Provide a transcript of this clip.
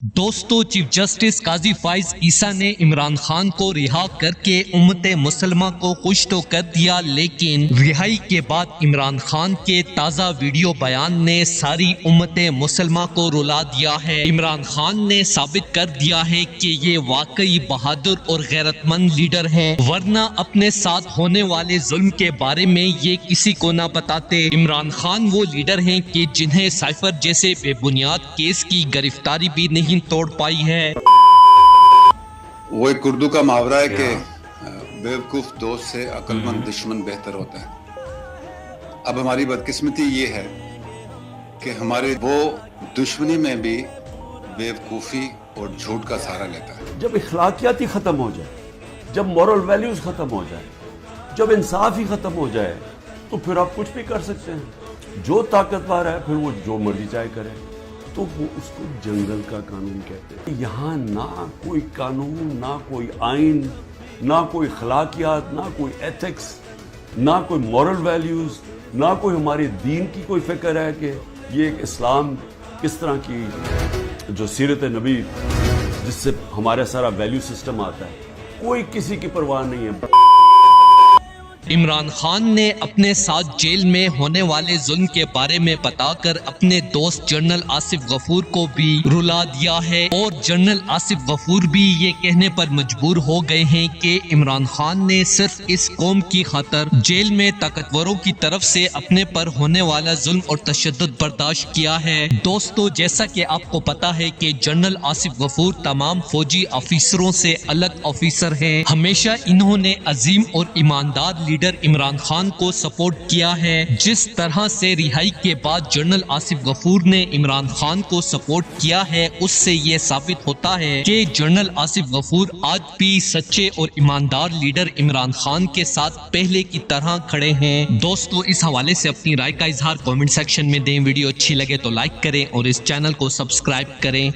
दोस्तों, chief justice काजी फाइज ईसा ने इमरान खान को रिहा करके उम्मत मुसलमा को खुश तो कर दिया, लेकिन रिहाई के बाद इमरान खान के ताज़ा वीडियो बयान ने सारी उम्मत मुसलमा को रुला दिया है। इमरान खान ने साबित कर दिया है कि ये वाकई बहादुर और गैरतमंद लीडर हैं, वरना अपने साथ होने वाले जुल्म के बारे में ये किसी को ना बताते। इमरान खान वो लीडर हैं कि जिन्हें साइफर जैसे बेबुनियाद केस की गिरफ्तारी भी नहीं तोड़ पाई है। वो एक उर्दू का मुहावरा है कि बेवकूफ दोस्त से अक्लमंद दुश्मन बेहतर होता है। अब हमारी बदकिस्मती ये है कि हमारे वो दुश्मनी में भी बेवकूफ़ी और झूठ का सहारा लेता है। जब इखलाकियात ही खत्म हो जाए, जब मॉरल वैल्यूज खत्म हो जाए, जब इंसाफ ही खत्म हो जाए, तो फिर आप कुछ भी कर सकते हैं। जो ताकतवर है फिर वो जो मर्जी चाहे करे, तो वो उसको जंगल का कानून कहते हैं। यहाँ ना कोई कानून, ना कोई आइन, ना कोई अखलाकियात, ना कोई एथिक्स, ना कोई मॉरल वैल्यूज, ना कोई हमारे दीन की कोई फिक्र है कि ये एक इस्लाम किस तरह की जो सीरत नबी जिससे हमारा सारा वैल्यू सिस्टम आता है, कोई किसी की परवाह नहीं है। इमरान खान ने अपने साथ जेल में होने वाले जुल्म के बारे में बताकर अपने दोस्त जनरल आसिफ गफूर को भी रुला दिया है, और जनरल आसिफ गफूर भी ये कहने पर मजबूर हो गए हैं कि इमरान खान ने सिर्फ इस कौम की खातर जेल में ताकतवरों की तरफ से अपने पर होने वाला जुल्म और तशद्दुद बर्दाश्त किया है। दोस्तों, जैसा कि आपको पता है कि जनरल आसिफ गफूर तमाम फौजी ऑफिसरों से अलग ऑफिसर हैं। हमेशा इन्होंने अजीम और ईमानदार लीडर इमरान खान को सपोर्ट किया है। जिस तरह से रिहाई के बाद जनरल आसिफ गफूर ने इमरान खान को सपोर्ट किया है, उससे ये साबित होता है कि जनरल आसिफ गफूर आज भी सच्चे और ईमानदार लीडर इमरान खान के साथ पहले की तरह खड़े हैं। दोस्तों, इस हवाले से अपनी राय का इजहार कमेंट सेक्शन में दें। वीडियो अच्छी लगे तो लाइक करें और इस चैनल को सब्सक्राइब करें।